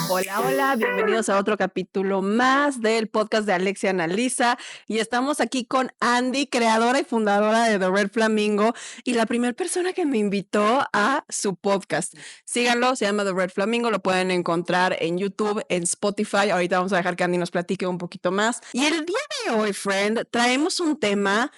Hola, hola, bienvenidos a otro capítulo más del podcast de Alexia Analiza y estamos aquí con Andy, creadora y fundadora de The Red Flamingo y la primera persona que me invitó a su podcast. Síganlo, se llama The Red Flamingo, lo pueden encontrar en YouTube, en Spotify. Ahorita vamos a dejar que Andy nos platique un poquito más. Y el día de hoy, friend, traemos un tema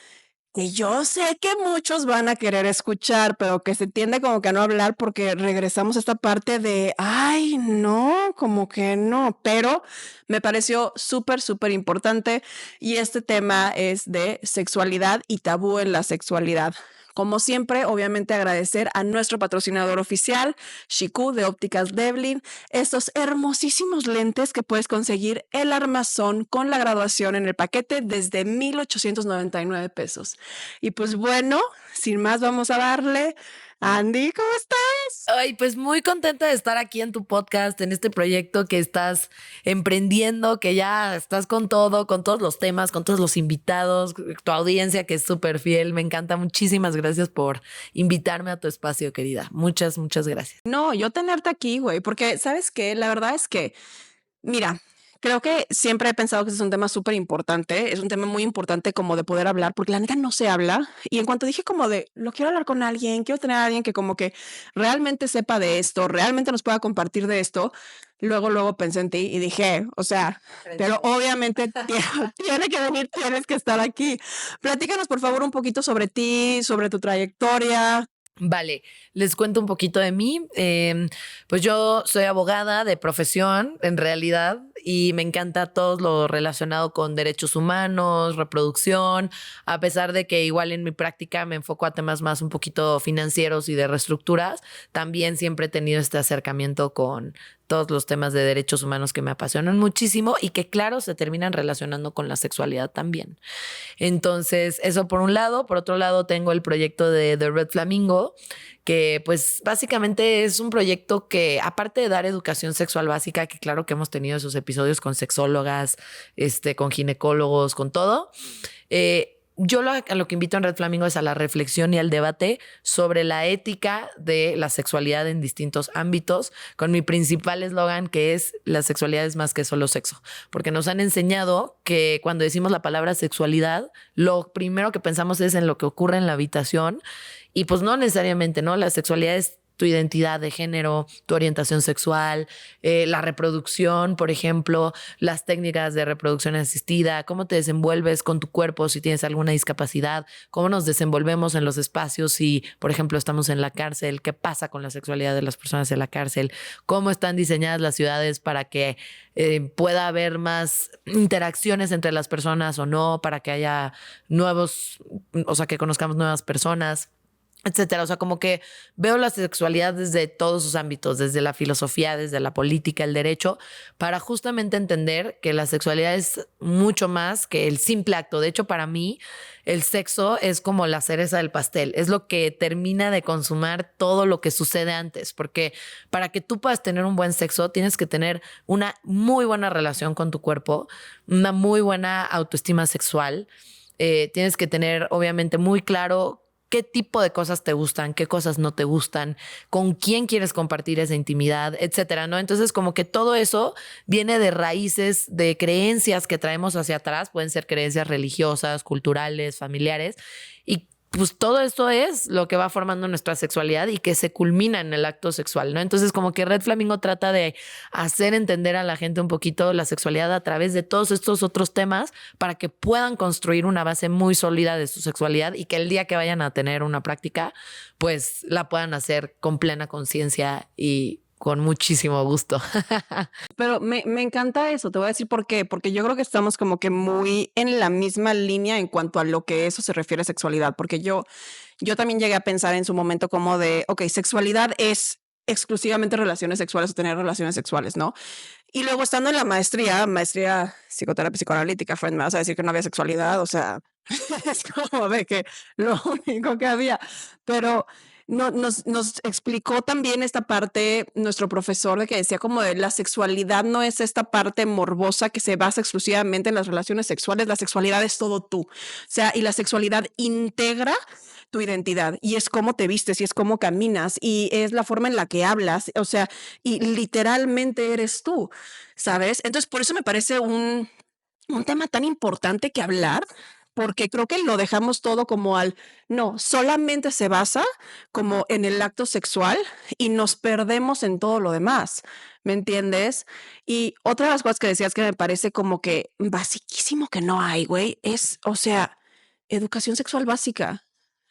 que yo sé que muchos van a querer escuchar, pero que se tiende como que a no hablar porque regresamos a esta parte de, ay, no, como que no, pero me pareció súper, súper importante y este tema es de sexualidad y tabú en la sexualidad. Como siempre, obviamente agradecer a nuestro patrocinador oficial, Shiku de Ópticas Devlin, estos hermosísimos lentes que puedes conseguir el armazón con la graduación en el paquete desde 1,899 pesos. Y pues bueno, sin más vamos a darle. Andy, ¿cómo estás? Ay, pues muy contenta de estar aquí en tu podcast, en este proyecto que estás emprendiendo, que ya estás con todo, con todos los temas, con todos los invitados, tu audiencia que es súper fiel. Me encanta. Muchísimas gracias por invitarme a tu espacio, querida. Muchas, muchas gracias. No, yo tenerte aquí, güey, porque ¿sabes qué? La verdad es que, mira, creo que siempre he pensado que este es un tema súper importante, es un tema muy importante como de poder hablar, porque la neta no se habla. Y en cuanto dije como de, lo quiero hablar con alguien, quiero tener a alguien que como que realmente sepa de esto, realmente nos pueda compartir de esto, luego pensé en ti y dije, o sea, pero obviamente tiene que venir, tienes que estar aquí. Platícanos por favor un poquito sobre ti, sobre tu trayectoria. Vale, les cuento un poquito de mí. Pues yo soy abogada de profesión, en realidad, y me encanta todo lo relacionado con derechos humanos, reproducción, a pesar de que igual en mi práctica me enfoco a temas más un poquito financieros y de reestructuras, también siempre he tenido este acercamiento con todos los temas de derechos humanos que me apasionan muchísimo y que, claro, se terminan relacionando con la sexualidad también. Entonces, eso por un lado. Por otro lado, tengo el proyecto de The Red Flamingo, que pues básicamente es un proyecto que, aparte de dar educación sexual básica, que claro que hemos tenido esos episodios con sexólogas, con ginecólogos, con todo, yo a lo que invito en Red Flamingo es a la reflexión y al debate sobre la ética de la sexualidad en distintos ámbitos, con mi principal eslogan que es: la sexualidad es más que solo sexo, porque nos han enseñado que cuando decimos la palabra sexualidad, lo primero que pensamos es en lo que ocurre en la habitación y pues no necesariamente, ¿no? La sexualidad es tu identidad de género, tu orientación sexual, la reproducción, por ejemplo, las técnicas de reproducción asistida, cómo te desenvuelves con tu cuerpo si tienes alguna discapacidad, cómo nos desenvolvemos en los espacios si, por ejemplo, estamos en la cárcel, qué pasa con la sexualidad de las personas en la cárcel, cómo están diseñadas las ciudades para que pueda haber más interacciones entre las personas o no, para que haya nuevos, o sea, que conozcamos nuevas personas, etcétera. O sea, como que veo la sexualidad desde todos sus ámbitos, desde la filosofía, desde la política, el derecho, para justamente entender que la sexualidad es mucho más que el simple acto. De hecho, para mí, el sexo es como la cereza del pastel, es lo que termina de consumar todo lo que sucede antes, porque para que tú puedas tener un buen sexo, tienes que tener una muy buena relación con tu cuerpo, una muy buena autoestima sexual. Tienes que tener, obviamente, muy claro qué tipo de cosas te gustan, qué cosas no te gustan, con quién quieres compartir esa intimidad, etcétera, ¿no? Entonces, como que todo eso viene de raíces, de creencias que traemos hacia atrás, pueden ser creencias religiosas, culturales, familiares, y pues todo esto es lo que va formando nuestra sexualidad y que se culmina en el acto sexual, ¿no? Entonces, como que Red Flamingo trata de hacer entender a la gente un poquito la sexualidad a través de todos estos otros temas para que puedan construir una base muy sólida de su sexualidad y que el día que vayan a tener una práctica, pues la puedan hacer con plena conciencia y con muchísimo gusto. Pero me encanta eso, te voy a decir por qué, porque yo creo que estamos como que muy en la misma línea en cuanto a lo que eso se refiere a sexualidad, porque yo también llegué a pensar en su momento como de, ok, sexualidad es exclusivamente relaciones sexuales o tener relaciones sexuales, ¿no? Y luego estando en la maestría psicoterapia psicoanalítica, friend, me vas a decir que no había sexualidad, o sea, es como de que lo único que había, pero no, nos explicó también esta parte nuestro profesor de que decía como de la sexualidad no es esta parte morbosa que se basa exclusivamente en las relaciones sexuales, la sexualidad es todo tú, o sea, y la sexualidad integra tu identidad y es cómo te vistes y es cómo caminas y es la forma en la que hablas, o sea, y literalmente eres tú, ¿sabes? Entonces, por eso me parece un tema tan importante que hablar, porque creo que lo dejamos todo como no, solamente se basa como en el acto sexual y nos perdemos en todo lo demás, ¿me entiendes? Y otra de las cosas que decías que me parece como que basiquísimo que no hay, güey, es, o sea, educación sexual básica.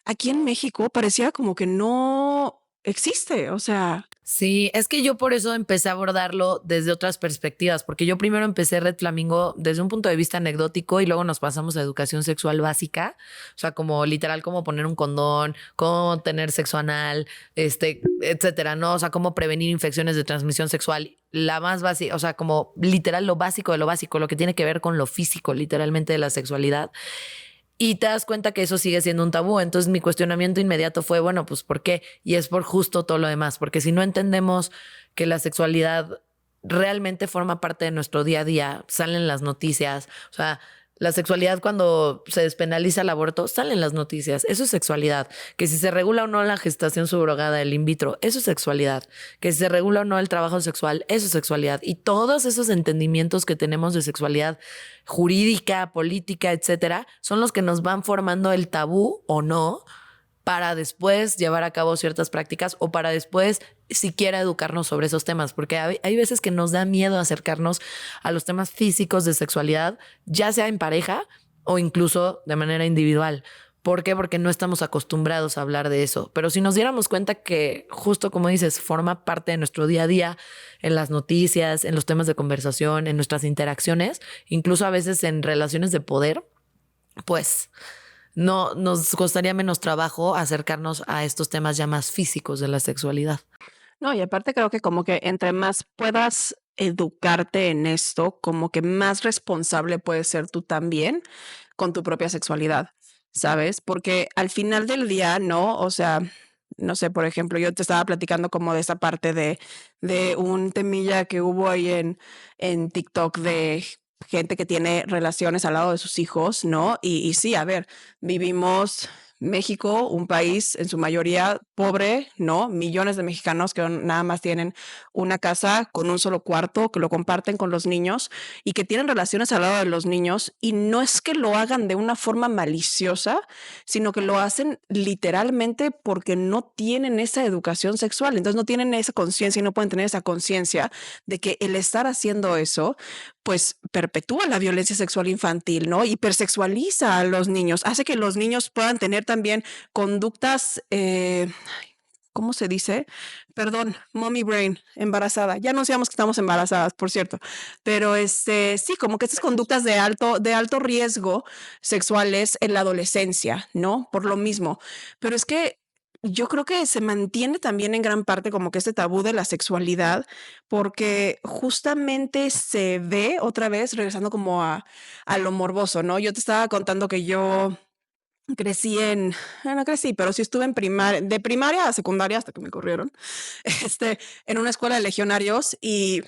Aquí en México parecía como que no existe, o sea, Sí, es que yo por eso empecé a abordarlo desde otras perspectivas, porque yo primero empecé Red Flamingo desde un punto de vista anecdótico y luego nos pasamos a educación sexual básica, o sea, como literal, cómo poner un condón, cómo tener sexo anal, etcétera, ¿no? O sea, cómo prevenir infecciones de transmisión sexual, la más básica, o sea, como literal lo básico de lo básico, lo que tiene que ver con lo físico, literalmente de la sexualidad. Y te das cuenta que eso sigue siendo un tabú. Entonces mi cuestionamiento inmediato fue, bueno, pues ¿por qué? Y es por justo todo lo demás, porque si no entendemos que la sexualidad realmente forma parte de nuestro día a día, salen las noticias, o sea, la sexualidad cuando se despenaliza el aborto, salen las noticias, eso es sexualidad. Que si se regula o no la gestación subrogada, el in vitro, eso es sexualidad. Que si se regula o no el trabajo sexual, eso es sexualidad. Y todos esos entendimientos que tenemos de sexualidad jurídica, política, etcétera, son los que nos van formando el tabú o no para después llevar a cabo ciertas prácticas o para después siquiera educarnos sobre esos temas, porque hay veces que nos da miedo acercarnos a los temas físicos de sexualidad, ya sea en pareja o incluso de manera individual. ¿Por qué? Porque no estamos acostumbrados a hablar de eso. Pero si nos diéramos cuenta que, justo como dices, forma parte de nuestro día a día, en las noticias, en los temas de conversación, en nuestras interacciones, incluso a veces en relaciones de poder, pues no nos costaría menos trabajo acercarnos a estos temas ya más físicos de la sexualidad. no, y aparte creo que como que entre más puedas educarte en esto, como que más responsable puedes ser tú también con tu propia sexualidad, ¿sabes? Porque al final del día, ¿no? O sea, no sé, por ejemplo, yo te estaba platicando como de esa parte de un temilla que hubo ahí en TikTok de gente que tiene relaciones al lado de sus hijos, ¿no? Y sí, a ver, vivimos México, un país en su mayoría pobre, ¿no? Millones de mexicanos que nada más tienen una casa con un solo cuarto, que lo comparten con los niños y que tienen relaciones al lado de los niños. Y no es que lo hagan de una forma maliciosa, sino que lo hacen literalmente porque no tienen esa educación sexual. Entonces no tienen esa conciencia y no pueden tener esa conciencia de que el estar haciendo eso pues perpetúa la violencia sexual infantil, ¿no? Hipersexualiza a los niños, hace que los niños puedan tener también conductas, ¿cómo se dice? Perdón, mommy brain, embarazada. Ya anunciamos que estamos embarazadas, por cierto. Pero sí, como que estas conductas de alto riesgo sexuales en la adolescencia, ¿no? Por lo mismo. Pero es que yo creo que se mantiene también en gran parte como que este tabú de la sexualidad, porque justamente se ve otra vez regresando como a lo morboso, ¿no? Yo te estaba contando que yo crecí no crecí, pero sí estuve en de primaria a secundaria hasta que me corrieron, en una escuela de legionarios y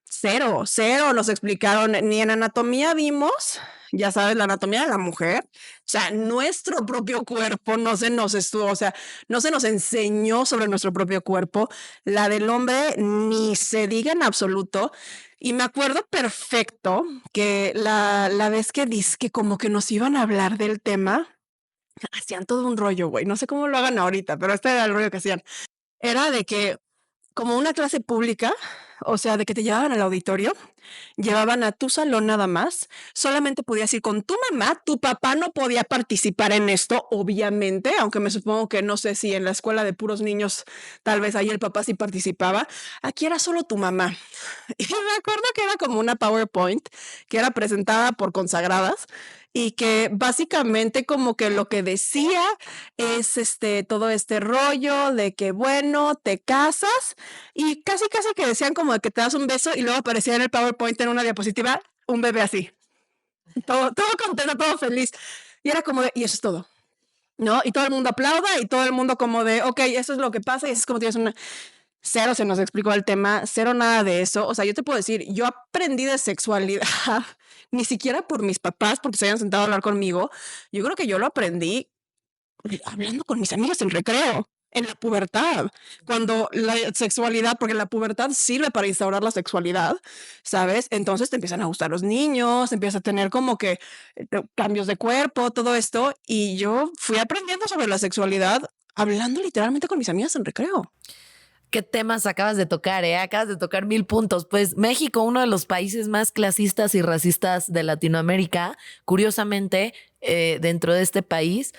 cero, cero nos explicaron, ni en anatomía vimos, ya sabes, la anatomía de la mujer, o sea, nuestro propio cuerpo no se nos estuvo, o sea, no se nos enseñó sobre nuestro propio cuerpo, la del hombre ni se diga en absoluto. Y me acuerdo perfecto que la vez que que como que nos iban a hablar del tema, hacían todo un rollo, güey. No sé cómo lo hagan ahorita, pero este era el rollo que hacían. Era de que como una clase pública, o sea, de que te llevaban al auditorio, llevaban a tu salón nada más, solamente podías ir con tu mamá, tu papá no podía participar en esto, obviamente, aunque me supongo que no sé si en la escuela de puros niños, tal vez ahí el papá sí participaba, aquí era solo tu mamá. Y me acuerdo que era como una PowerPoint que era presentada por consagradas y que básicamente como que lo que decía es todo este rollo de que bueno, te casas y casi casi que decían como de que te das un beso y luego aparecía en el PowerPoint en una diapositiva un bebé así, todo contento, todo feliz. Y era como de, y eso es todo, ¿no? Y todo el mundo aplauda y todo el mundo como de, ok, eso es lo que pasa y eso es como tienes una... Cero se nos explicó el tema, cero nada de eso. O sea, yo te puedo decir, yo aprendí de sexualidad, ni siquiera por mis papás, porque se hayan sentado a hablar conmigo. Yo creo que yo lo aprendí hablando con mis amigas en recreo, en la pubertad, cuando la sexualidad, porque la pubertad sirve para instaurar la sexualidad, ¿sabes? Entonces te empiezan a gustar los niños, empiezas a tener como que cambios de cuerpo, todo esto, y yo fui aprendiendo sobre la sexualidad hablando literalmente con mis amigas en recreo. ¿Qué temas acabas de tocar, eh? Acabas de tocar 1000 puntos. Pues México, uno de los países más clasistas y racistas de Latinoamérica, curiosamente, dentro de este país,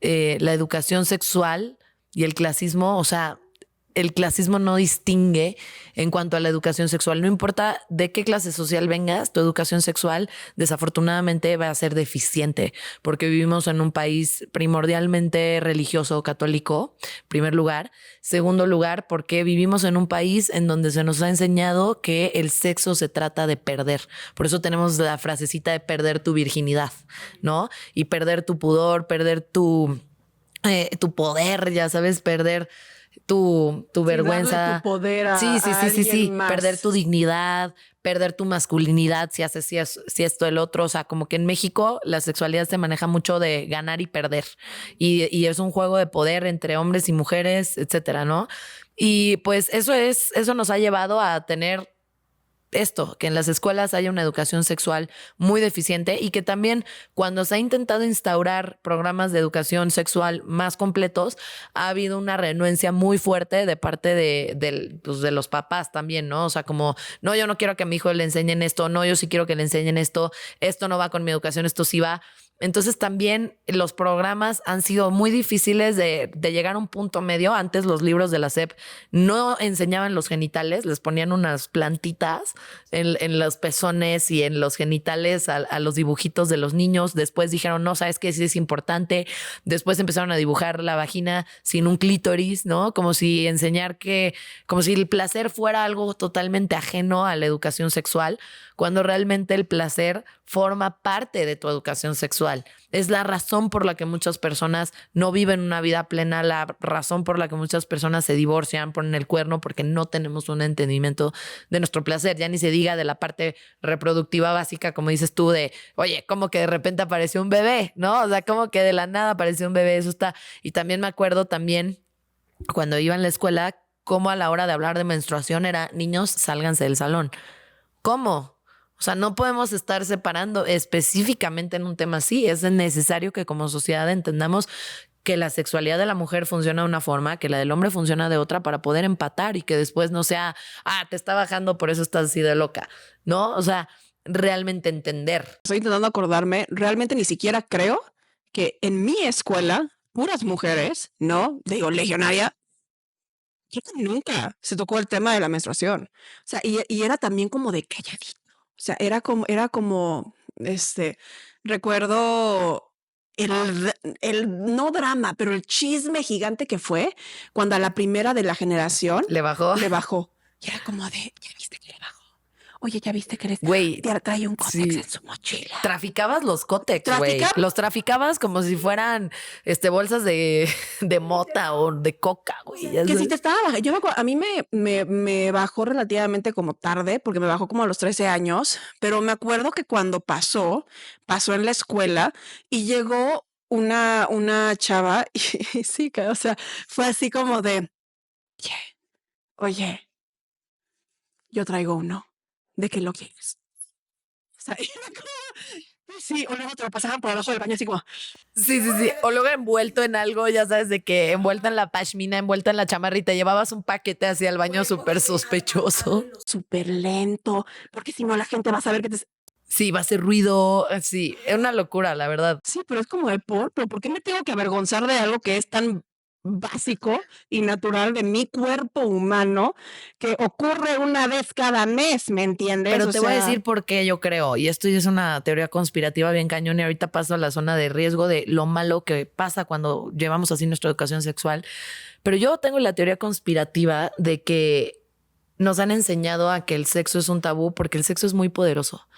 la educación sexual y el clasismo, o sea, el clasismo no distingue en cuanto a la educación sexual. No importa de qué clase social vengas, tu educación sexual desafortunadamente va a ser deficiente porque vivimos en un país primordialmente religioso católico, primer lugar. Segundo lugar, porque vivimos en un país en donde se nos ha enseñado que el sexo se trata de perder. Por eso tenemos la frasecita de perder tu virginidad, ¿no? Y perder tu pudor, perder tu poder, ya sabes, perder tu vergüenza. Darle tu poder a, Sí, a alguien más. perder tu dignidad, perder tu masculinidad si haces si esto, el otro. O sea, como que en México la sexualidad se maneja mucho de ganar y perder. Y es un juego de poder entre hombres y mujeres, etcétera, ¿no? Y pues eso nos ha llevado a tener esto, que en las escuelas haya una educación sexual muy deficiente y que también cuando se ha intentado instaurar programas de educación sexual más completos, ha habido una renuencia muy fuerte de parte pues de los papás también, ¿no? O sea, como, no, yo no quiero que a mi hijo le enseñen esto, no, yo sí quiero que le enseñen esto no va con mi educación, esto sí va. Entonces también los programas han sido muy difíciles de llegar a un punto medio. Antes los libros de la SEP no enseñaban los genitales, les ponían unas plantitas en los pezones y en los genitales a los dibujitos de los niños. Después dijeron, no, sabes que sí es importante. Después empezaron a dibujar la vagina sin un clítoris, ¿no? Como si como si el placer fuera algo totalmente ajeno a la educación sexual, cuando realmente el placer forma parte de tu educación sexual. Es la razón por la que muchas personas no viven una vida plena, la razón por la que muchas personas se divorcian, ponen el cuerno, porque no tenemos un entendimiento de nuestro placer. Ya ni se diga de la parte reproductiva básica, como dices tú, de, oye, como que de repente apareció un bebé, ¿no? O sea, como que de la nada apareció un bebé, eso está. Y también me acuerdo cuando iba en la escuela, cómo a la hora de hablar de menstruación era, niños, sálganse del salón. ¿Cómo? O sea, no podemos estar separando específicamente en un tema así. Es necesario que como sociedad entendamos que la sexualidad de la mujer funciona de una forma, que la del hombre funciona de otra para poder empatar y que después no sea, te está bajando, por eso estás así de loca, ¿no? O sea, realmente entender. Estoy intentando acordarme, realmente ni siquiera creo que en mi escuela, puras mujeres, ¿no? Digo, legionaria, creo que nunca se tocó el tema de la menstruación. O sea, y era también como de calladito. O sea, recuerdo no drama, pero el chisme gigante que fue cuando a la primera de la generación ¿Le bajó? le bajó. Y era como de, ¿ya viste que le bajó? Oye, ¿ya viste que Güey, trae un cótex sí. en su mochila? Traficabas los cótex, güey. Los traficabas como si fueran bolsas de mota o de coca, güey. Que si te estaba bajando. Yo me acuerdo, a mí me bajó relativamente como tarde, porque me bajó como a los 13 años, pero me acuerdo que cuando pasó en la escuela y llegó una chava y sí, o sea, fue así como de, oye, yo traigo uno, ¿de qué lo quieres? O sea, y era como, sí, o luego te lo pasaban por abajo del baño así como, Sí. O luego envuelto en algo, ya sabes, de que envuelta en la pashmina, envuelta en la chamarrita, llevabas un paquete hacia el baño súper sospechoso. súper lento, porque si no la gente va a saber que te... Sí, va a hacer ruido. Sí, es una locura, la verdad. Sí, pero es como de pero ¿por qué me tengo que avergonzar de algo que es tan básico y natural de mi cuerpo humano que ocurre una vez cada mes, ¿me entiendes? Pero te voy a decir por qué yo creo, y esto ya es una teoría conspirativa bien cañón, y ahorita paso a la zona de riesgo de lo malo que pasa cuando llevamos así nuestra educación sexual. Pero yo tengo la teoría conspirativa de que nos han enseñado a que el sexo es un tabú porque el sexo es muy poderoso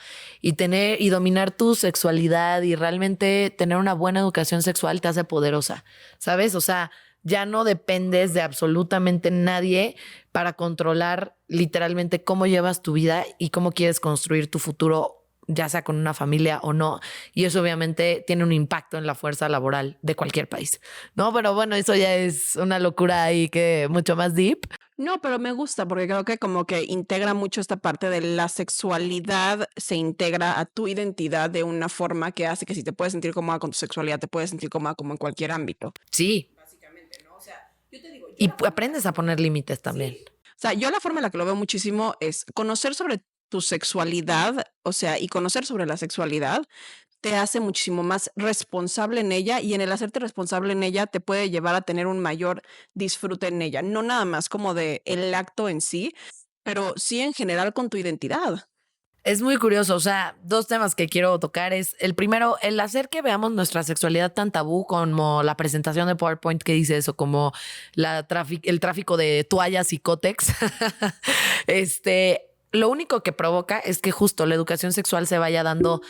y dominar tu sexualidad y realmente tener una buena educación sexual te hace poderosa, ¿sabes? O sea, ya no dependes de absolutamente nadie para controlar literalmente cómo llevas tu vida y cómo quieres construir tu futuro ya sea con una familia o no, y eso obviamente tiene un impacto en la fuerza laboral de cualquier país, ¿no? Pero bueno, eso ya es una locura ahí que mucho más deep. No, pero me gusta porque creo que como que integra mucho esta parte de la sexualidad, se integra a tu identidad de una forma que hace que si te puedes sentir cómoda con tu sexualidad, te puedes sentir cómoda como en cualquier ámbito. Sí, Básicamente, ¿no? O sea, yo te digo, y aprendes a poner límites también. o sea, yo la forma en la que lo veo muchísimo es conocer sobre tu sexualidad, o sea, y conocer sobre la sexualidad te hace muchísimo más responsable en ella y en el hacerte responsable en ella te puede llevar a tener un mayor disfrute en ella, no nada más como de el acto en sí, pero sí en general con tu identidad. Es muy curioso, o sea, dos temas que quiero tocar es el primero, el hacer que veamos nuestra sexualidad tan tabú como la presentación de PowerPoint que dice eso, como el tráfico de toallas y cótex. Lo único que provoca es que justo la educación sexual se vaya dando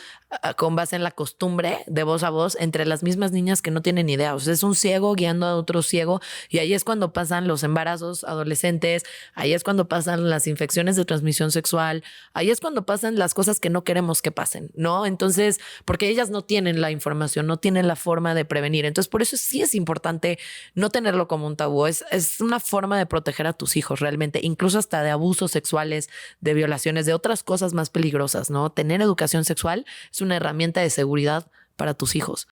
con base en la costumbre de voz a voz entre las mismas niñas que no tienen idea. O sea, es un ciego guiando a otro ciego y ahí es cuando pasan los embarazos adolescentes, ahí es cuando pasan las infecciones de transmisión sexual, ahí es cuando pasan las cosas que no queremos que pasen, ¿no? Entonces, porque ellas no tienen la información, no tienen la forma de prevenir. Entonces, por eso sí es importante no tenerlo como un tabú. Es una forma de proteger a tus hijos realmente, incluso hasta de abusos sexuales, de violaciones, de otras cosas más peligrosas, ¿no? Tener educación sexual es una herramienta de seguridad para tus hijos.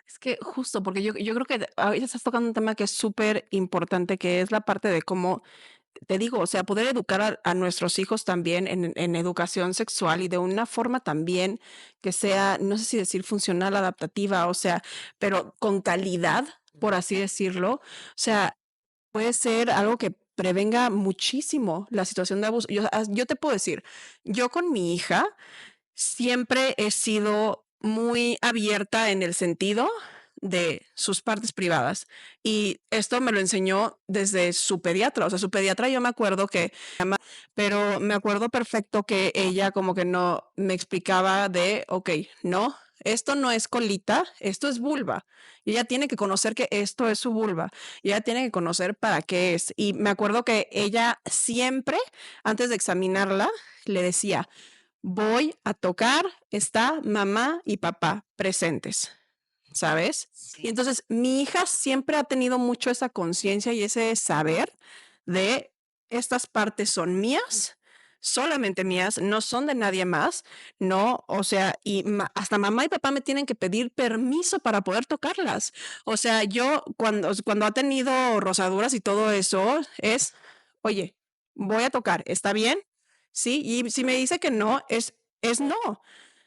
Es que justo, porque yo creo que ahorita estás tocando un tema que es súper importante, que es la parte de cómo, te digo, o sea, poder educar a nuestros hijos también en educación sexual y de una forma también que sea, no sé si decir funcional, adaptativa, o sea, pero con calidad, por así decirlo. O sea, puede ser algo que prevenga muchísimo la situación de abuso. Yo te puedo decir, yo con mi hija siempre he sido muy abierta en el sentido de sus partes privadas. Y esto me lo enseñó desde su pediatra. O sea, su pediatra yo me acuerdo que, pero me acuerdo perfecto que ella como que no me explicaba de, ok, no, esto no es colita, esto es vulva. Y ella tiene que conocer que esto es su vulva. Y ella tiene que conocer para qué es. Y me acuerdo que ella siempre, antes de examinarla, le decía, voy a tocar, está mamá y papá presentes, ¿sabes? Y entonces mi hija siempre ha tenido mucho esa conciencia y ese saber de estas partes son mías, solamente mías, no son de nadie más, no, o sea, y hasta mamá y papá me tienen que pedir permiso para poder tocarlas. O sea, yo cuando ha tenido rosaduras y todo eso es, oye, voy a tocar, ¿está bien? Sí, y si me dice que no, es no,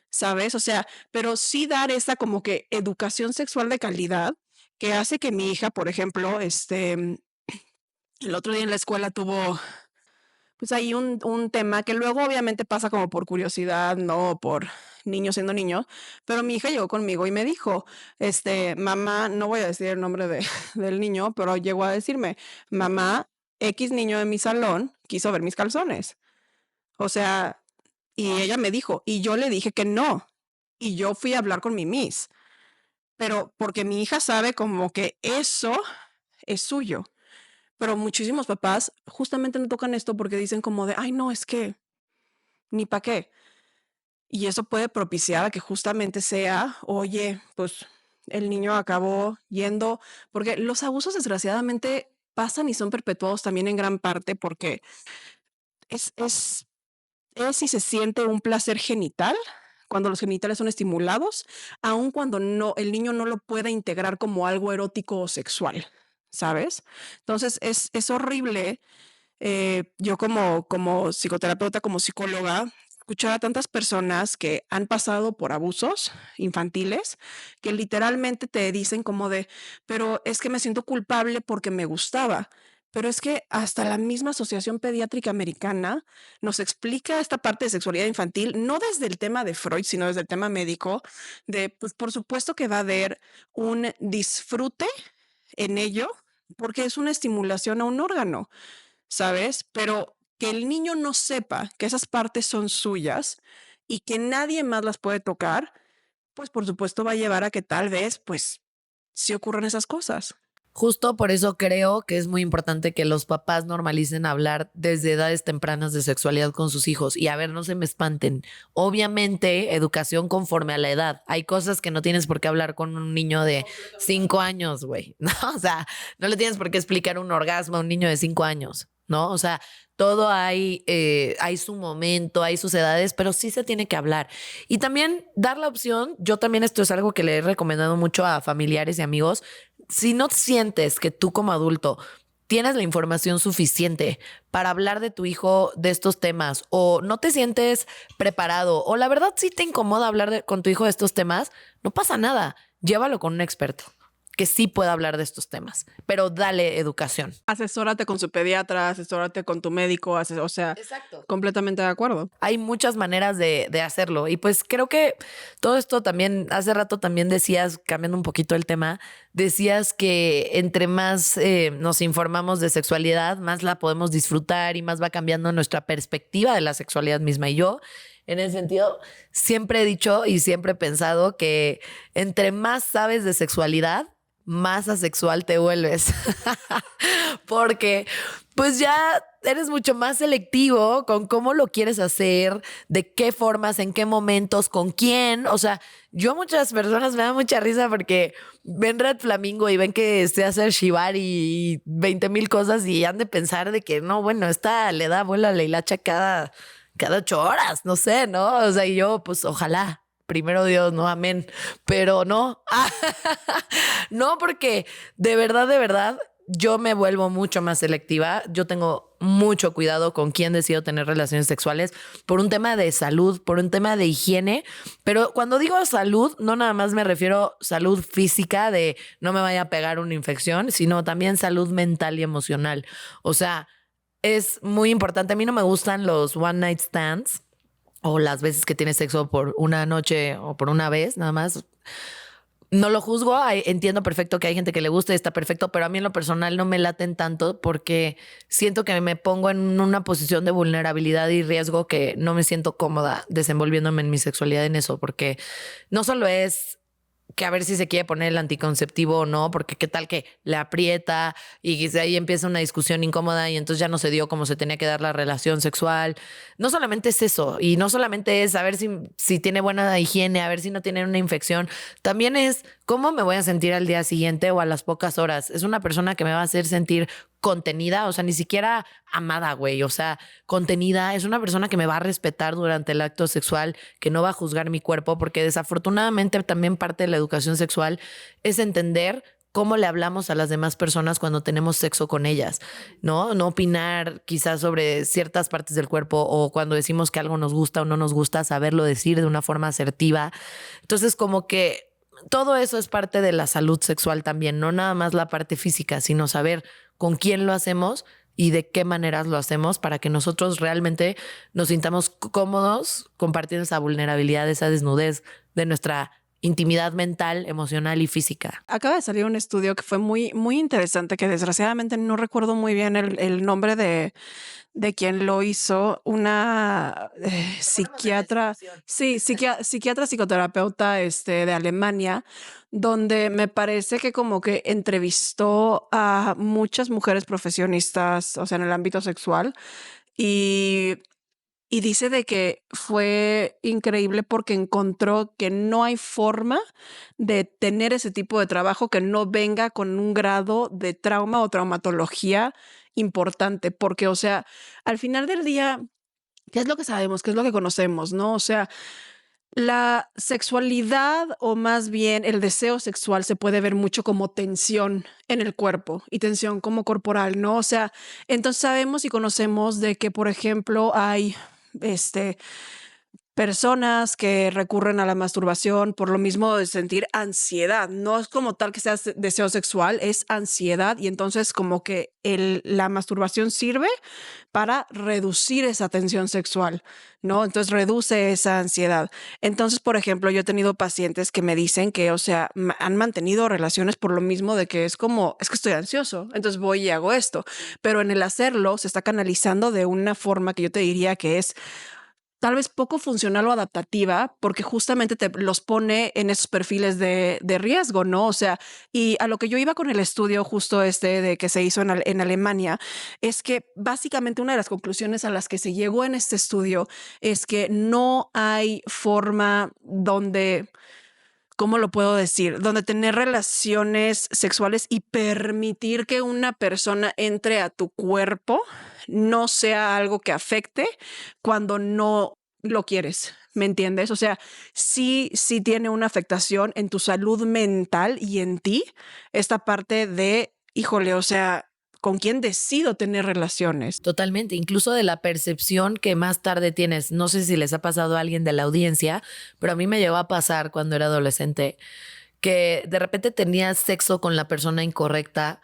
¿sabes? O sea, pero sí dar esa como que educación sexual de calidad que hace que mi hija, por ejemplo, el otro día en la escuela tuvo, pues ahí un tema que luego obviamente pasa como por curiosidad, no por niño siendo niño, pero mi hija llegó conmigo y me dijo, mamá, no voy a decir el nombre del niño, pero llegó a decirme, mamá, X niño de mi salón quiso ver mis calzones. O sea, y ella me dijo, y yo le dije que no. Y yo fui a hablar con mi Miss, pero porque mi hija sabe como que eso es suyo. Pero muchísimos papás justamente no tocan esto porque dicen como de, ay, no, es que ni para qué. Y eso puede propiciar a que justamente sea, oye, pues el niño acabó yendo, porque los abusos desgraciadamente pasan y son perpetuados también en gran parte porque es, es es si se siente un placer genital cuando los genitales son estimulados, aun cuando no, el niño no lo pueda integrar como algo erótico o sexual, ¿sabes? Entonces es horrible. Yo como psicoterapeuta, como psicóloga, escuchar a tantas personas que han pasado por abusos infantiles que literalmente te dicen como de, pero es que me siento culpable porque me gustaba. Pero es que hasta la misma Asociación Pediátrica Americana nos explica esta parte de sexualidad infantil, no desde el tema de Freud, sino desde el tema médico, de, pues por supuesto que va a haber un disfrute en ello, porque es una estimulación a un órgano, ¿sabes? Pero que el niño no sepa que esas partes son suyas y que nadie más las puede tocar, pues por supuesto va a llevar a que tal vez, pues, sí ocurran esas cosas. Justo por eso creo que es muy importante que los papás normalicen hablar desde edades tempranas de sexualidad con sus hijos. Y a ver, no se me espanten. Obviamente, educación conforme a la edad. Hay cosas que no tienes por qué hablar con un niño de 5 años, güey. ¿No? O sea, no le tienes por qué explicar un orgasmo a un niño de 5 años, ¿no? O sea, todo hay su momento, hay sus edades, pero sí se tiene que hablar. Y también dar la opción, yo también esto es algo que le he recomendado mucho a familiares y amigos. Si no sientes que tú como adulto tienes la información suficiente para hablar de tu hijo de estos temas o no te sientes preparado o la verdad sí te incomoda hablar con tu hijo de estos temas, no pasa nada. Llévalo con un experto que sí pueda hablar de estos temas, pero dale educación. Asesórate con su pediatra, asesórate con tu médico, o sea, Exacto. completamente de acuerdo. Hay muchas maneras de hacerlo. Y pues creo que todo esto también, hace rato también decías, cambiando un poquito el tema, decías que entre más nos informamos de sexualidad, más la podemos disfrutar y más va cambiando nuestra perspectiva de la sexualidad misma. Y yo, en ese sentido, siempre he dicho y siempre he pensado que entre más sabes de sexualidad, más asexual te vuelves. Porque pues ya eres mucho más selectivo con cómo lo quieres hacer, de qué formas, en qué momentos, con quién. O sea, yo a muchas personas me da mucha risa porque ven Red Flamingo y ven que se hace shibari y 20,000 cosas y han de pensar de que no, bueno, esta le da vuelo a la hilacha cada 8 horas, no sé, ¿no? O sea, y yo, pues ojalá. Primero Dios, no, amén. Pero no, no, porque de verdad, yo me vuelvo mucho más selectiva. Yo tengo mucho cuidado con quién decido tener relaciones sexuales por un tema de salud, por un tema de higiene. Pero cuando digo salud, no nada más me refiero a salud física de no me vaya a pegar una infección, sino también salud mental y emocional. O sea, es muy importante. A mí no me gustan los one night stands o las veces que tienes sexo por una noche o por una vez, nada más. No lo juzgo, entiendo perfecto que hay gente que le gusta y está perfecto, pero a mí en lo personal no me laten tanto porque siento que me pongo en una posición de vulnerabilidad y riesgo que no me siento cómoda desenvolviéndome en mi sexualidad en eso, porque no solo es que a ver si se quiere poner el anticonceptivo o no, porque qué tal que le aprieta y de ahí empieza una discusión incómoda y entonces ya no se dio como se tenía que dar la relación sexual. No solamente es eso, y no solamente es a ver si tiene buena higiene, a ver si no tiene una infección, también es cómo me voy a sentir al día siguiente o a las pocas horas. Es una persona que me va a hacer sentir contenida, o sea, ni siquiera amada, güey, o sea, contenida. Es una persona que me va a respetar durante el acto sexual, que no va a juzgar mi cuerpo, porque desafortunadamente también parte de la educación sexual es entender cómo le hablamos a las demás personas cuando tenemos sexo con ellas, ¿no? No opinar quizás sobre ciertas partes del cuerpo o cuando decimos que algo nos gusta o no nos gusta, saberlo decir de una forma asertiva. Entonces, como que todo eso es parte de la salud sexual también, no nada más la parte física, sino saber con quién lo hacemos y de qué maneras lo hacemos para que nosotros realmente nos sintamos cómodos compartiendo esa vulnerabilidad, esa desnudez de nuestra intimidad mental, emocional y física. Acaba de salir un estudio que fue muy, muy interesante, que desgraciadamente no recuerdo muy bien el nombre de quien lo hizo, una psiquiatra, sí, psiquiatra, psicoterapeuta de Alemania, donde me parece que como que entrevistó a muchas mujeres profesionistas, o sea, en el ámbito sexual, y y dice de que fue increíble porque encontró que no hay forma de tener ese tipo de trabajo que no venga con un grado de trauma o traumatología importante, porque, o sea, al final del día, ¿qué es lo que sabemos? ¿Qué es lo que conocemos? ¿No? O sea, la sexualidad o más bien el deseo sexual se puede ver mucho como tensión en el cuerpo y tensión como corporal, ¿no? O sea, entonces sabemos y conocemos de que, por ejemplo, hay este, personas que recurren a la masturbación por lo mismo de sentir ansiedad. No es como tal que sea deseo sexual, es ansiedad y entonces como que la masturbación sirve para reducir esa tensión sexual, ¿no? Entonces reduce esa ansiedad. Entonces, por ejemplo, yo he tenido pacientes que me dicen que, o sea, han mantenido relaciones por lo mismo de que es como, es que estoy ansioso, entonces voy y hago esto, pero en el hacerlo se está canalizando de una forma que yo te diría que es tal vez poco funcional o adaptativa, porque justamente te los pone en esos perfiles de riesgo, ¿no? O sea, y a lo que yo iba con el estudio justo de que se hizo en Alemania, es que básicamente una de las conclusiones a las que se llegó en este estudio es que no hay forma donde, ¿cómo lo puedo decir? Donde tener relaciones sexuales y permitir que una persona entre a tu cuerpo no sea algo que afecte cuando no lo quieres. ¿Me entiendes? O sea, sí tiene una afectación en tu salud mental y en ti, esta parte de, híjole, o sea, ¿con quién decido tener relaciones? Totalmente, incluso de la percepción que más tarde tienes. No sé si les ha pasado a alguien de la audiencia, pero a mí me llegó a pasar cuando era adolescente que de repente tenías sexo con la persona incorrecta.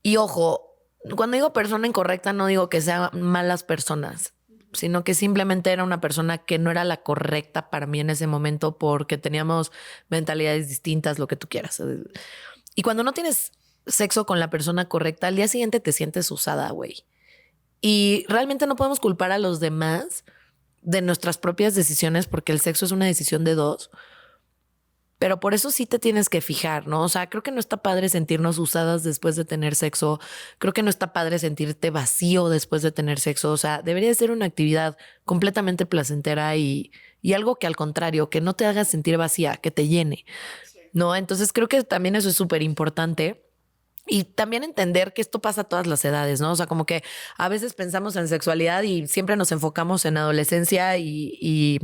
Y ojo, cuando digo persona incorrecta no digo que sean malas personas, sino que simplemente era una persona que no era la correcta para mí en ese momento porque teníamos mentalidades distintas, lo que tú quieras. Y cuando no tienes sexo con la persona correcta, al día siguiente te sientes usada, güey. Y realmente no podemos culpar a los demás de nuestras propias decisiones porque el sexo es una decisión de dos. Pero por eso sí te tienes que fijar, ¿no? O sea, creo que no está padre sentirnos usadas después de tener sexo. Creo que no está padre sentirte vacío después de tener sexo. O sea, debería ser una actividad completamente placentera y algo que al contrario, que no te haga sentir vacía, que te llene, ¿no? Entonces creo que también eso es súper importante. Y también entender que esto pasa a todas las edades, ¿no? O sea, como que a veces pensamos en sexualidad y siempre nos enfocamos en adolescencia y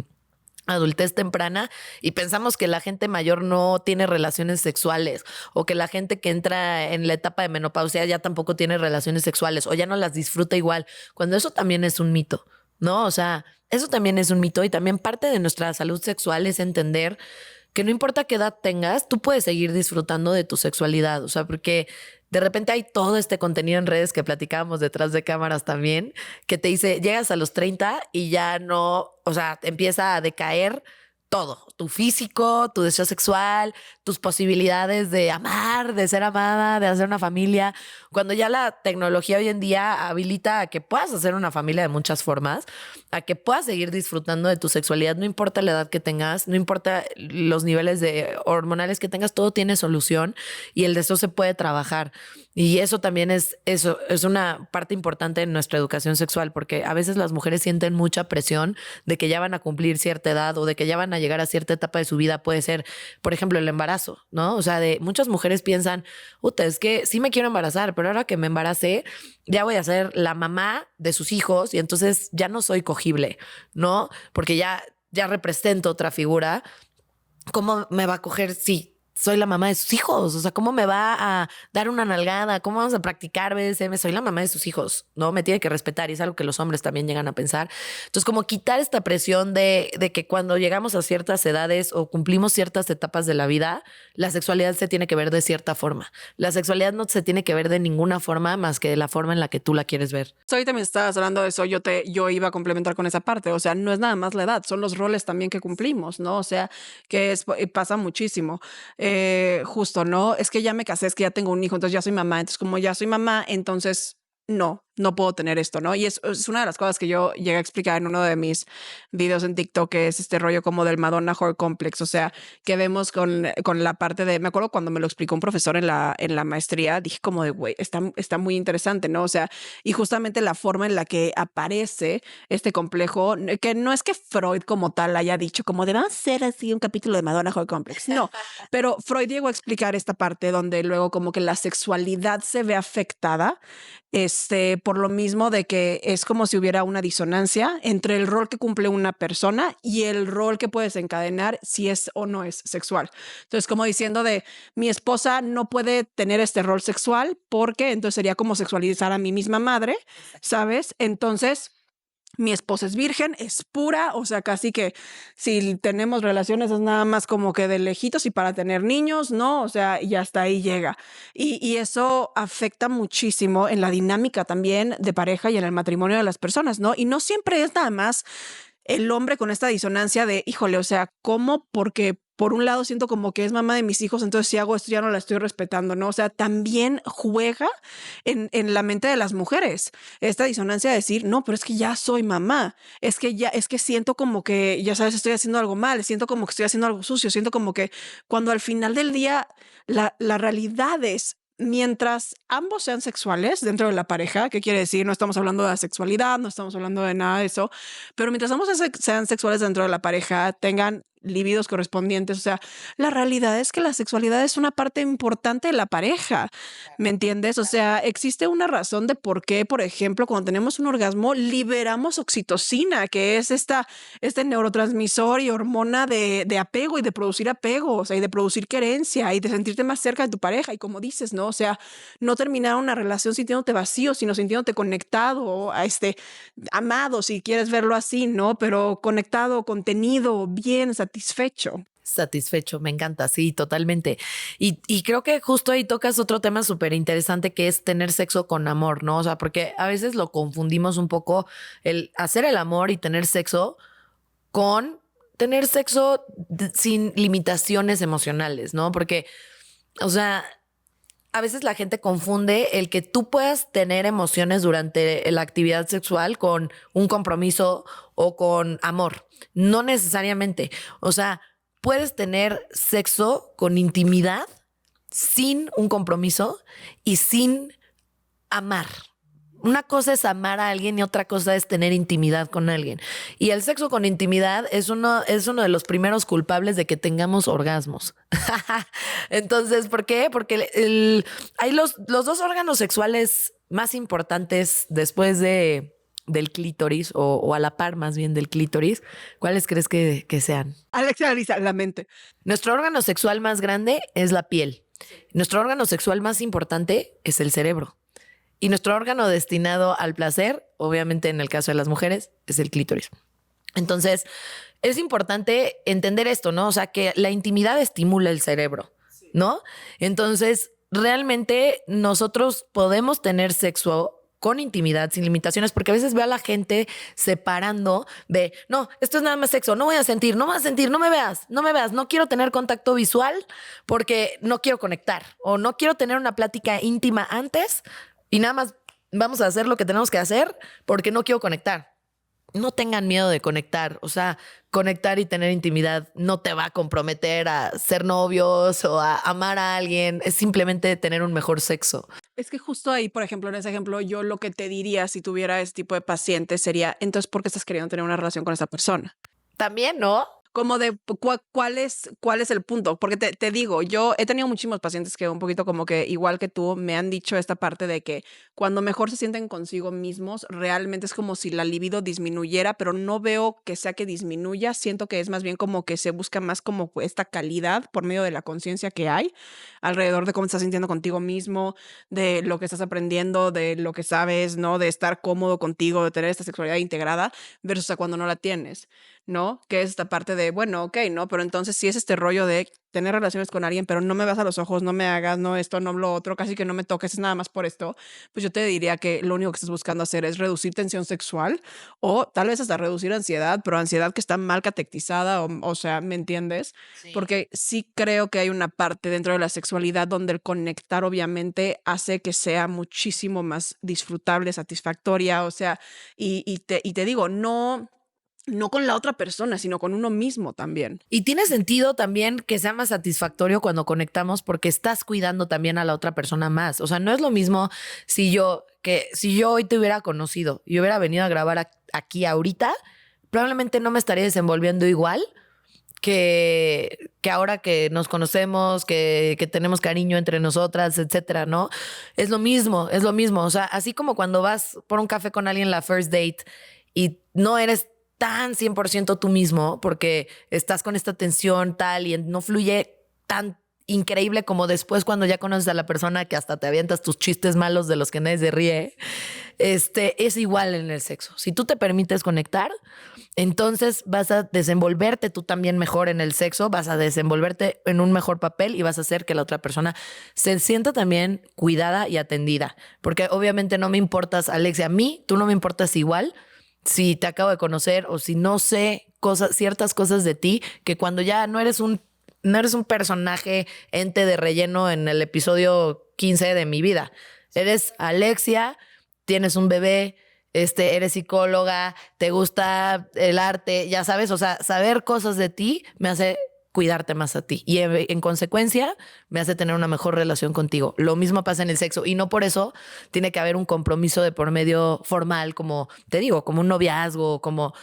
adultez temprana y pensamos que la gente mayor no tiene relaciones sexuales o que la gente que entra en la etapa de menopausia ya tampoco tiene relaciones sexuales o ya no las disfruta igual, cuando eso también es un mito, ¿no? O sea, eso también es un mito y también parte de nuestra salud sexual es entender que no importa qué edad tengas, tú puedes seguir disfrutando de tu sexualidad, o sea, porque de repente hay todo este contenido en redes que platicábamos detrás de cámaras también, que te dice, llegas a los 30 y ya no, o sea, empieza a decaer todo, tu físico, tu deseo sexual, tus posibilidades de amar, de ser amada, de hacer una familia. Cuando ya la tecnología hoy en día habilita a que puedas hacer una familia de muchas formas, a que puedas seguir disfrutando de tu sexualidad, no importa la edad que tengas, no importa los niveles de hormonales que tengas, todo tiene solución y el deseo se puede trabajar. Y eso también es una parte importante en nuestra educación sexual, porque a veces las mujeres sienten mucha presión de que ya van a cumplir cierta edad o de que ya van a llegar a cierta etapa de su vida. Puede ser, por ejemplo, el embarazo, ¿no? O sea, de muchas mujeres piensan, puta, es que sí me quiero embarazar, pero ahora que me embaracé, ya voy a ser la mamá de sus hijos y entonces ya no soy cogible, ¿no? Porque ya represento otra figura. ¿Cómo me va a coger? Sí, soy la mamá de sus hijos. O sea, ¿cómo me va a dar una nalgada? ¿Cómo vamos a practicar BDSM? Soy la mamá de sus hijos, ¿no? Me tiene que respetar y es algo que los hombres también llegan a pensar. Entonces, como quitar esta presión de que cuando llegamos a ciertas edades o cumplimos ciertas etapas de la vida, la sexualidad se tiene que ver de cierta forma. La sexualidad no se tiene que ver de ninguna forma más que de la forma en la que tú la quieres ver. Ahorita me estabas hablando de eso, yo iba a complementar con esa parte, o sea, no es nada más la edad, son los roles también que cumplimos, ¿no? O sea, pasa muchísimo. Justo, ¿no? Es que ya me casé, es que ya tengo un hijo, entonces ya soy mamá, entonces como ya soy mamá, entonces no puedo tener esto, ¿no? Y es una de las cosas que yo llegué a explicar en uno de mis videos en TikTok, que es este rollo como del Madonna Whore Complex, o sea, que vemos con la parte de, me acuerdo cuando me lo explicó un profesor en la maestría, dije como de, güey, está muy interesante, ¿no? O sea, y justamente la forma en la que aparece este complejo, que no es que Freud como tal haya dicho como de, vamos a hacer así un capítulo de Madonna Whore Complex, no, pero Freud llegó a explicar esta parte donde luego como que la sexualidad se ve afectada, por lo mismo de que es como si hubiera una disonancia entre el rol que cumple una persona y el rol que puedes encadenar si es o no es sexual. Entonces, como diciendo de mi esposa no puede tener este rol sexual porque entonces sería como sexualizar a mi misma madre, ¿sabes? Entonces, mi esposa es virgen, es pura, o sea, casi que si tenemos relaciones es nada más como que de lejitos y para tener niños, ¿no? O sea, y hasta ahí llega. Y eso afecta muchísimo en la dinámica también de pareja y en el matrimonio de las personas, ¿no? Y no siempre es nada más el hombre con esta disonancia de, híjole, o sea, ¿cómo? Porque por un lado siento como que es mamá de mis hijos, entonces si hago esto ya no la estoy respetando, ¿no? O sea, también juega en la mente de las mujeres esta disonancia de decir, no, pero es que ya soy mamá, es que siento como que, ya sabes, estoy haciendo algo mal, siento como que estoy haciendo algo sucio, siento como que cuando al final del día la realidad es, mientras ambos sean sexuales dentro de la pareja, ¿qué quiere decir? No estamos hablando de la sexualidad, no estamos hablando de nada de eso, pero mientras ambos sean sexuales dentro de la pareja, tengan libidos correspondientes, o sea, la realidad es que la sexualidad es una parte importante de la pareja, ¿me entiendes? O sea, existe una razón de por qué, por ejemplo, cuando tenemos un orgasmo, liberamos oxitocina, que es este neurotransmisor y hormona de apego y de producir apego, o sea, y de producir querencia y de sentirte más cerca de tu pareja. Y como dices, ¿no? O sea, no terminar una relación sintiéndote vacío, sino sintiéndote conectado, amado, si quieres verlo así, ¿no? Pero conectado, contenido, bien, satisfecho. Satisfecho, me encanta, sí, totalmente. Y creo que justo ahí tocas otro tema súper interesante que es tener sexo con amor, ¿no? O sea, porque a veces lo confundimos un poco el hacer el amor y tener sexo con tener sexo sin limitaciones emocionales, ¿no? Porque, o sea, a veces la gente confunde el que tú puedas tener emociones durante la actividad sexual con un compromiso o con amor. No necesariamente. O sea, puedes tener sexo con intimidad sin un compromiso y sin amar. Una cosa es amar a alguien y otra cosa es tener intimidad con alguien. Y el sexo con intimidad es uno de los primeros culpables de que tengamos orgasmos. Entonces, ¿por qué? Porque hay los dos órganos sexuales más importantes después del clítoris o a la par más bien del clítoris. ¿Cuáles crees que sean? Alexia Arisa, la mente. Nuestro órgano sexual más grande es la piel. Nuestro órgano sexual más importante es el cerebro. Y nuestro órgano destinado al placer, obviamente en el caso de las mujeres, es el clítoris. Entonces, es importante entender esto, ¿no? O sea, que la intimidad estimula el cerebro, ¿no? Entonces, realmente nosotros podemos tener sexo con intimidad, sin limitaciones, porque a veces veo a la gente separando de, no, esto es nada más sexo, no voy a sentir, no me veas, no quiero tener contacto visual porque no quiero conectar o no quiero tener una plática íntima antes y nada más vamos a hacer lo que tenemos que hacer porque no quiero conectar. No tengan miedo de conectar. O sea, conectar y tener intimidad no te va a comprometer a ser novios o a amar a alguien. Es simplemente tener un mejor sexo. Es que justo ahí, por ejemplo, en ese ejemplo, yo lo que te diría si tuviera ese tipo de paciente sería, entonces, ¿por qué estás queriendo tener una relación con esa persona? También, ¿no? Como de cuál es el punto, porque te digo, yo he tenido muchísimos pacientes que un poquito como que igual que tú me han dicho esta parte de que cuando mejor se sienten consigo mismos, realmente es como si la libido disminuyera, pero no veo que sea que disminuya, siento que es más bien como que se busca más como esta calidad por medio de la conciencia que hay alrededor de cómo te estás sintiendo contigo mismo, de lo que estás aprendiendo, de lo que sabes, ¿no? De estar cómodo contigo, de tener esta sexualidad integrada versus a cuando no la tienes, ¿no? Que es esta parte de, bueno, ok, ¿no? Pero entonces sí es este rollo de tener relaciones con alguien, pero no me vas a los ojos, no me hagas, no esto, no lo otro, casi que no me toques, es nada más por esto, pues yo te diría que lo único que estás buscando hacer es reducir tensión sexual o tal vez hasta reducir ansiedad, pero ansiedad que está mal catectizada, o sea, ¿me entiendes? Sí. Porque sí creo que hay una parte dentro de la sexualidad donde el conectar obviamente hace que sea muchísimo más disfrutable, satisfactoria, o sea, y te digo, no con la otra persona, sino con uno mismo también. Y tiene sentido también que sea más satisfactorio cuando conectamos porque estás cuidando también a la otra persona más. O sea, no es lo mismo si yo hoy te hubiera conocido y hubiera venido a grabar aquí ahorita, probablemente no me estaría desenvolviendo igual que ahora que nos conocemos, que tenemos cariño entre nosotras, etcétera, ¿no? Es lo mismo. O sea, así como cuando vas por un café con alguien la first date y no eres tan 100% tú mismo porque estás con esta tensión tal y no fluye tan increíble como después cuando ya conoces a la persona que hasta te avientas tus chistes malos de los que nadie se ríe. Es igual en el sexo. Si tú te permites conectar, entonces vas a desenvolverte tú también mejor en el sexo, vas a desenvolverte en un mejor papel y vas a hacer que la otra persona se sienta también cuidada y atendida. Porque obviamente no me importas, Alexia, a mí tú no me importas igual si te acabo de conocer o si no sé ciertas cosas de ti, que cuando ya no eres un personaje ente de relleno en el episodio 15 de mi vida. Eres Alexia, tienes un bebé, eres psicóloga, te gusta el arte, ya sabes, o sea, saber cosas de ti me hace cuidarte más a ti y en consecuencia me hace tener una mejor relación contigo. Lo mismo pasa en el sexo y no por eso tiene que haber un compromiso de por medio formal, como te digo, como un noviazgo, como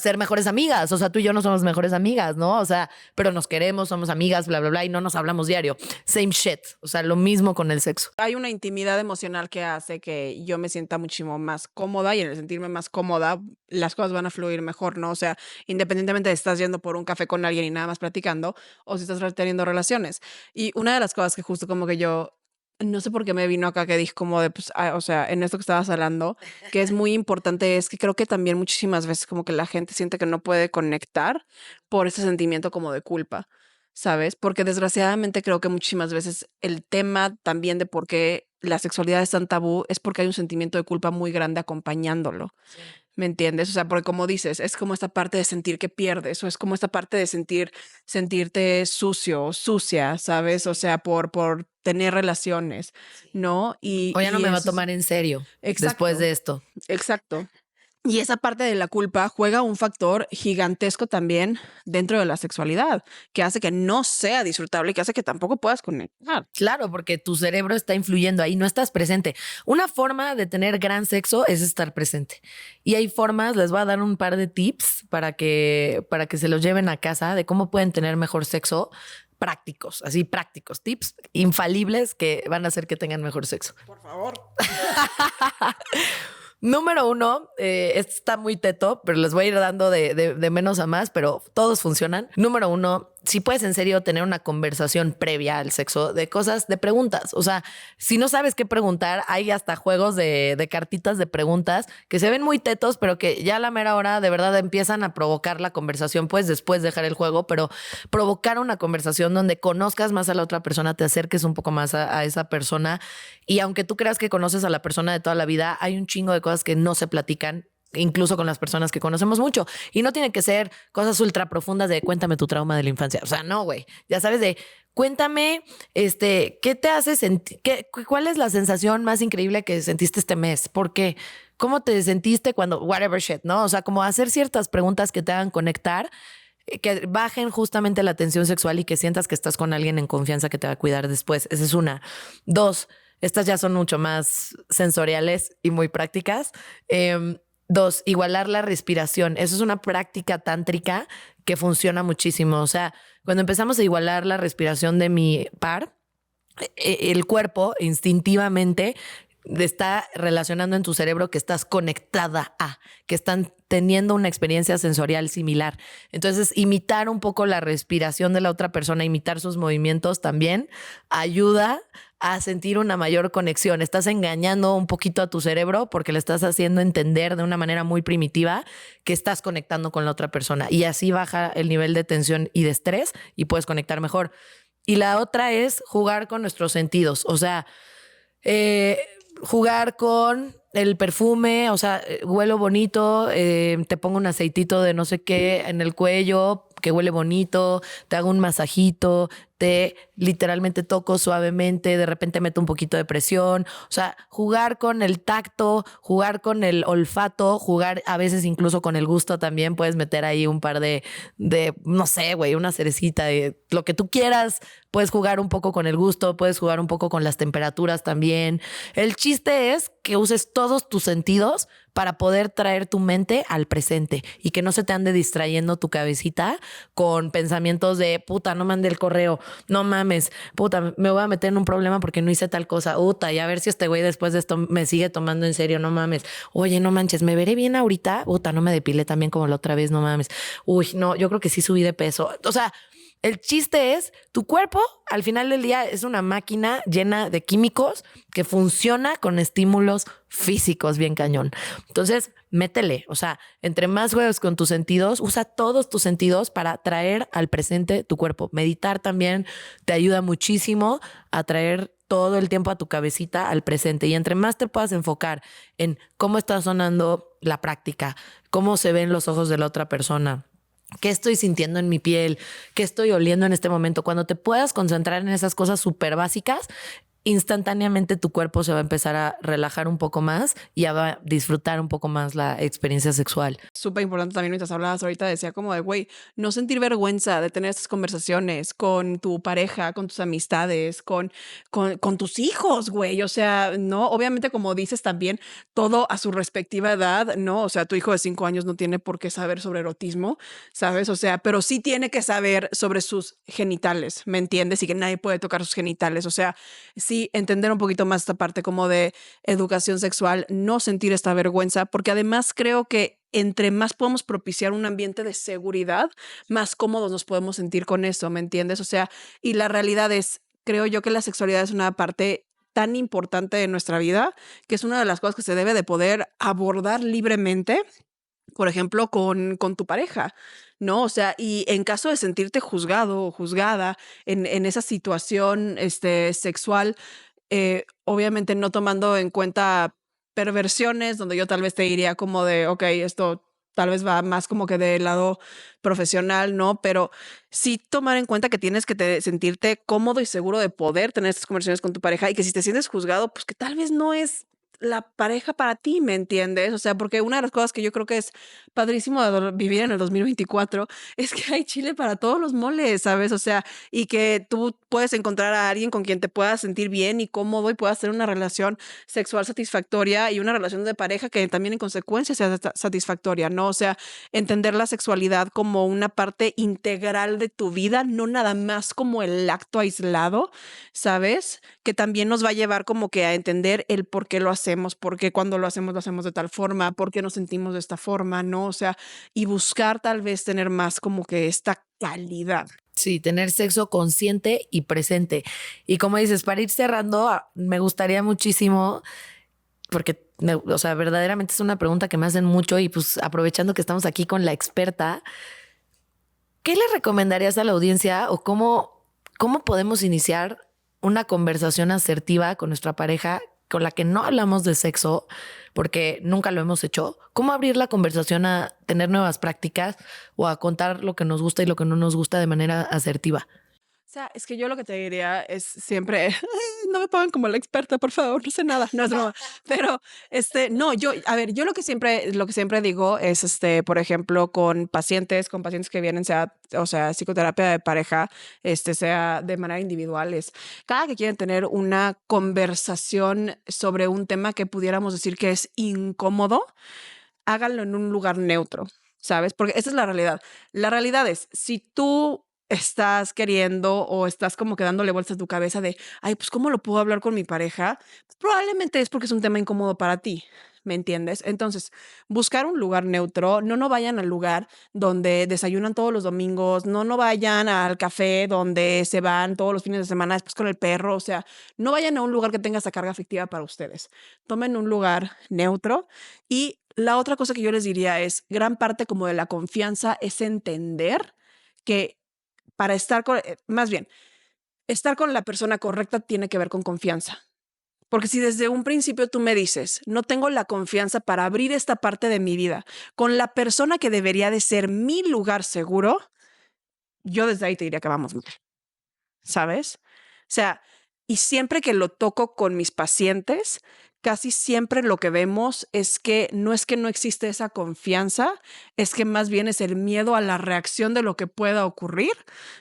ser mejores amigas. O sea, tú y yo no somos mejores amigas, ¿no? O sea, pero nos queremos, somos amigas, bla, bla, bla, y no nos hablamos diario. Same shit. O sea, lo mismo con el sexo. Hay una intimidad emocional que hace que yo me sienta muchísimo más cómoda y en el sentirme más cómoda, las cosas van a fluir mejor, ¿no? O sea, independientemente de si estás yendo por un café con alguien y nada más platicando o si estás teniendo relaciones. Y una de las cosas que justo como que yo, no sé por qué me vino acá que dije como de, pues, o sea, en esto que estabas hablando, que es muy importante, es que creo que también muchísimas veces como que la gente siente que no puede conectar por ese sentimiento como de culpa. ¿Sabes? Porque desgraciadamente creo que muchísimas veces el tema también de por qué la sexualidad es tan tabú es porque hay un sentimiento de culpa muy grande acompañándolo. Sí. ¿Me entiendes? O sea, porque como dices, es como esta parte de sentir que pierdes o es como esta parte de sentirte sucio o sucia, ¿sabes? O sea, por tener relaciones, ¿no? O ya no me va a tomar en serio después de esto. Exacto. Y esa parte de la culpa juega un factor gigantesco también dentro de la sexualidad, que hace que no sea disfrutable y que hace que tampoco puedas conectar. Claro, porque tu cerebro está influyendo ahí, no estás presente. Una forma de tener gran sexo es estar presente. Y hay formas, les voy a dar un par de tips para que se los lleven a casa de cómo pueden tener mejor sexo. Prácticos, así prácticos, tips infalibles que van a hacer que tengan mejor sexo. Por favor. Número 1, este está muy teto, pero les voy a ir dando de menos a más, pero todos funcionan. Número 1, si puedes en serio tener una conversación previa al sexo de cosas, de preguntas. O sea, si no sabes qué preguntar, hay hasta juegos de cartitas de preguntas que se ven muy tetos, pero que ya a la mera hora de verdad empiezan a provocar la conversación. Puedes después dejar el juego, pero provocar una conversación donde conozcas más a la otra persona, te acerques un poco más a esa persona. Y aunque tú creas que conoces a la persona de toda la vida, hay un chingo de cosas que no se platican, incluso con las personas que conocemos mucho. Y no tiene que ser cosas ultra profundas de cuéntame tu trauma de la infancia. O sea, no, güey. Ya sabes, de cuéntame, ¿qué te hace sentir? ¿Cuál es la sensación más increíble que sentiste este mes? ¿Por qué? ¿Cómo te sentiste cuando whatever shit, ¿no? O sea, como hacer ciertas preguntas que te hagan conectar, que bajen justamente la tensión sexual y que sientas que estás con alguien en confianza que te va a cuidar después. Esa es una. 2, estas ya son mucho más sensoriales y muy prácticas. 2, igualar la respiración. Eso es una práctica tántrica que funciona muchísimo. O sea, cuando empezamos a igualar la respiración de mi par, el cuerpo instintivamente está relacionando en tu cerebro que estás conectada que están teniendo una experiencia sensorial similar. Entonces, imitar un poco la respiración de la otra persona, imitar sus movimientos también ayuda a sentir una mayor conexión. Estás engañando un poquito a tu cerebro porque le estás haciendo entender de una manera muy primitiva que estás conectando con la otra persona y así baja el nivel de tensión y de estrés y puedes conectar mejor. Y la otra es jugar con nuestros sentidos. O sea, jugar con el perfume, o sea, huelo bonito, te pongo un aceitito de no sé qué en el cuello que huele bonito, te hago un masajito, te literalmente toco suavemente, de repente meto un poquito de presión. O sea, jugar con el tacto, jugar con el olfato, jugar a veces incluso con el gusto también. Puedes meter ahí un par de no sé, güey, una cerecita, de lo que tú quieras. Puedes jugar un poco con el gusto, puedes jugar un poco con las temperaturas también. El chiste es que uses todos tus sentidos para poder traer tu mente al presente y que no se te ande distrayendo tu cabecita con pensamientos de puta, no mandé el correo, no mames, puta, me voy a meter en un problema porque no hice tal cosa, puta, y a ver si este güey después de esto me sigue tomando en serio, no mames, oye, no manches, me veré bien ahorita, puta, no me depilé también como la otra vez, no mames, uy, no, yo creo que sí subí de peso. O sea, el chiste es, tu cuerpo al final del día es una máquina llena de químicos que funciona con estímulos físicos bien cañón. Entonces, métele, o sea, entre más juegues con tus sentidos, usa todos tus sentidos para traer al presente tu cuerpo. Meditar también te ayuda muchísimo a traer todo el tiempo a tu cabecita al presente. Y entre más te puedas enfocar en cómo está sonando la práctica, cómo se ven los ojos de la otra persona, qué estoy sintiendo en mi piel, qué estoy oliendo en este momento, cuando te puedas concentrar en esas cosas súper básicas, instantáneamente tu cuerpo se va a empezar a relajar un poco más y ya va a disfrutar un poco más la experiencia sexual. Súper importante también, mientras hablabas ahorita, decía como de, güey, no sentir vergüenza de tener estas conversaciones con tu pareja, con tus amistades, con tus hijos, güey. O sea, no, obviamente como dices también, todo a su respectiva edad, ¿no? O sea, tu hijo de 5 años no tiene por qué saber sobre erotismo, ¿sabes? O sea, pero sí tiene que saber sobre sus genitales, ¿me entiendes? Y que nadie puede tocar sus genitales. O sea, sí, entender un poquito más esta parte como de educación sexual, no sentir esta vergüenza, porque además creo que entre más podemos propiciar un ambiente de seguridad, más cómodos nos podemos sentir con eso, ¿me entiendes? O sea, y la realidad es, creo yo que la sexualidad es una parte tan importante de nuestra vida, que es una de las cosas que se debe de poder abordar libremente, por ejemplo, con tu pareja, ¿no? O sea, y en caso de sentirte juzgado o juzgada en esa situación sexual, obviamente no tomando en cuenta perversiones, donde yo tal vez te diría como de, ok, esto tal vez va más como que del lado profesional, ¿no? Pero sí tomar en cuenta que tienes que sentirte cómodo y seguro de poder tener estas conversaciones con tu pareja y que si te sientes juzgado, pues que tal vez no es la pareja para ti, ¿me entiendes? O sea, porque una de las cosas que yo creo que es padrísimo de vivir en el 2024 es que hay chile para todos los moles, ¿sabes? O sea, y que tú puedes encontrar a alguien con quien te puedas sentir bien y cómodo y puedas tener una relación sexual satisfactoria y una relación de pareja que también en consecuencia sea satisfactoria, ¿no? O sea, entender la sexualidad como una parte integral de tu vida, no nada más como el acto aislado, ¿sabes? Que también nos va a llevar como que a entender el por qué lo hacemos, por qué cuando lo hacemos de tal forma, por qué nos sentimos de esta forma, ¿no? O sea, y buscar tal vez tener más como que esta calidad. Sí, tener sexo consciente y presente. Y como dices, para ir cerrando, me gustaría muchísimo, porque, o sea, verdaderamente es una pregunta que me hacen mucho y pues aprovechando que estamos aquí con la experta, ¿qué le recomendarías a la audiencia o cómo podemos iniciar una conversación asertiva con nuestra pareja con la que no hablamos de sexo porque nunca lo hemos hecho? ¿Cómo abrir la conversación a tener nuevas prácticas o a contar lo que nos gusta y lo que no nos gusta de manera asertiva? O sea, es que yo lo que te diría es siempre, no me pongan como la experta, por favor, no sé nada, no es broma. Pero, no, a ver, yo lo que siempre digo es, por ejemplo, con pacientes que vienen, o sea, psicoterapia de pareja, sea de manera individual, es cada que quieren tener una conversación sobre un tema que pudiéramos decir que es incómodo, háganlo en un lugar neutro, ¿sabes? Porque esa es la realidad. La realidad es, si tú estás queriendo o estás como que dándole vueltas a tu cabeza de, ay, pues, ¿cómo lo puedo hablar con mi pareja? Pues, probablemente es porque es un tema incómodo para ti, ¿me entiendes? Entonces, buscar un lugar neutro, no vayan al lugar donde desayunan todos los domingos, no vayan al café donde se van todos los fines de semana después con el perro, o sea, no vayan a un lugar que tenga esa carga afectiva para ustedes. Tomen un lugar neutro y la otra cosa que yo les diría es, gran parte como de la confianza es entender que para estar más bien, estar con la persona correcta tiene que ver con confianza. Porque si desde un principio tú me dices, no tengo la confianza para abrir esta parte de mi vida con la persona que debería de ser mi lugar seguro, yo desde ahí te diría que vamos mal, ¿sabes? O sea, y siempre que lo toco con mis pacientes, casi siempre lo que vemos es que no existe esa confianza, es que más bien es el miedo a la reacción de lo que pueda ocurrir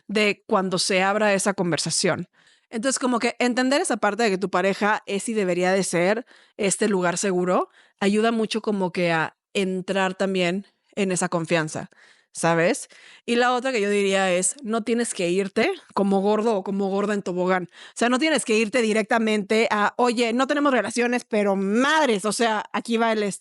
de cuando se abra esa conversación. Entonces, como que entender esa parte de que tu pareja es y debería de ser este lugar seguro, ayuda mucho como que a entrar también en esa confianza, ¿sabes? Y la otra que yo diría es, no tienes que irte como gordo o como gorda en tobogán. O sea, no tienes que irte directamente a, oye, no tenemos relaciones, pero madres, o sea, aquí va el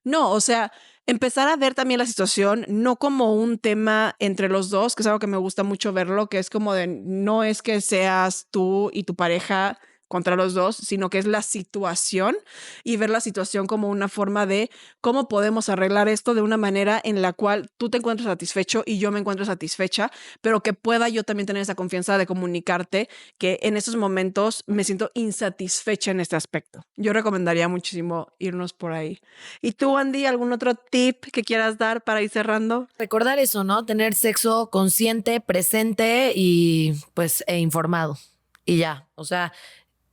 No, o sea, empezar a ver también la situación no como un tema entre los dos, que es algo que me gusta mucho verlo, que es como de, no es que seas tú y tu pareja contra los dos, sino que es la situación y ver la situación como una forma de cómo podemos arreglar esto de una manera en la cual tú te encuentres satisfecho y yo me encuentro satisfecha, pero que pueda yo también tener esa confianza de comunicarte que en esos momentos me siento insatisfecha en este aspecto. Yo recomendaría muchísimo irnos por ahí. ¿Y tú, Andy, algún otro tip que quieras dar para ir cerrando? Recordar eso, ¿no? Tener sexo consciente, presente y pues informado. Y ya, o sea,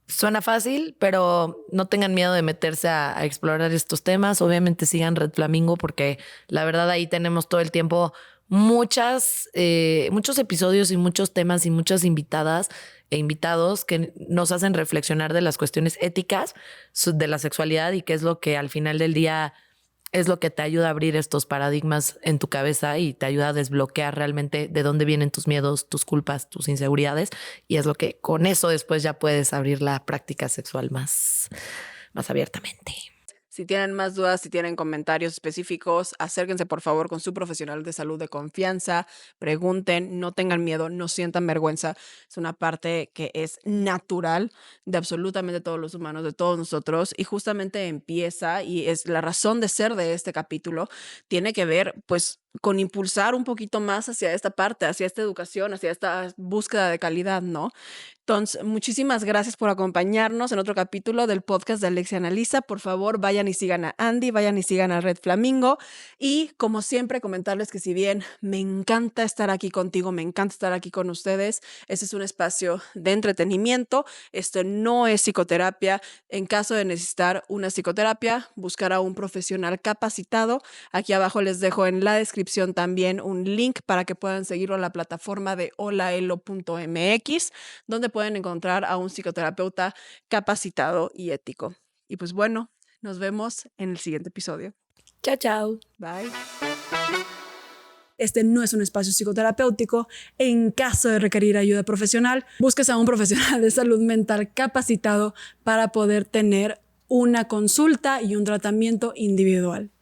suena fácil, pero no tengan miedo de meterse a explorar estos temas. Obviamente sigan Red Flamingo porque la verdad ahí tenemos todo el tiempo muchos episodios y muchos temas y muchas invitadas e invitados que nos hacen reflexionar de las cuestiones éticas de la sexualidad y qué es lo que al final del día es lo que te ayuda a abrir estos paradigmas en tu cabeza y te ayuda a desbloquear realmente de dónde vienen tus miedos, tus culpas, tus inseguridades. Y es lo que con eso después ya puedes abrir la práctica sexual más abiertamente. Si tienen más dudas, si tienen comentarios específicos, acérquense por favor con su profesional de salud de confianza, pregunten, no tengan miedo, no sientan vergüenza. Es una parte que es natural de absolutamente todos los humanos, de todos nosotros, y justamente empieza, y es la razón de ser de este capítulo, tiene que ver pues con impulsar un poquito más hacia esta parte, hacia esta educación, hacia esta búsqueda de calidad, ¿no? Entonces, muchísimas gracias por acompañarnos en otro capítulo del podcast de Alexia Analiza. Por favor, vayan y sigan a Andy, vayan y sigan a Red Flamingo. Y como siempre, comentarles que si bien me encanta estar aquí contigo, me encanta estar aquí con ustedes, este es un espacio de entretenimiento. Esto no es psicoterapia. En caso de necesitar una psicoterapia, buscar a un profesional capacitado. Aquí abajo les dejo en la descripción también un link para que puedan seguirlo a la plataforma de holaelo.mx, donde pueden encontrar a un psicoterapeuta capacitado y ético. Y pues bueno, nos vemos en el siguiente episodio. Chao, chao. Bye. Este no es un espacio psicoterapéutico. En caso de requerir ayuda profesional, busques a un profesional de salud mental capacitado para poder tener una consulta y un tratamiento individual.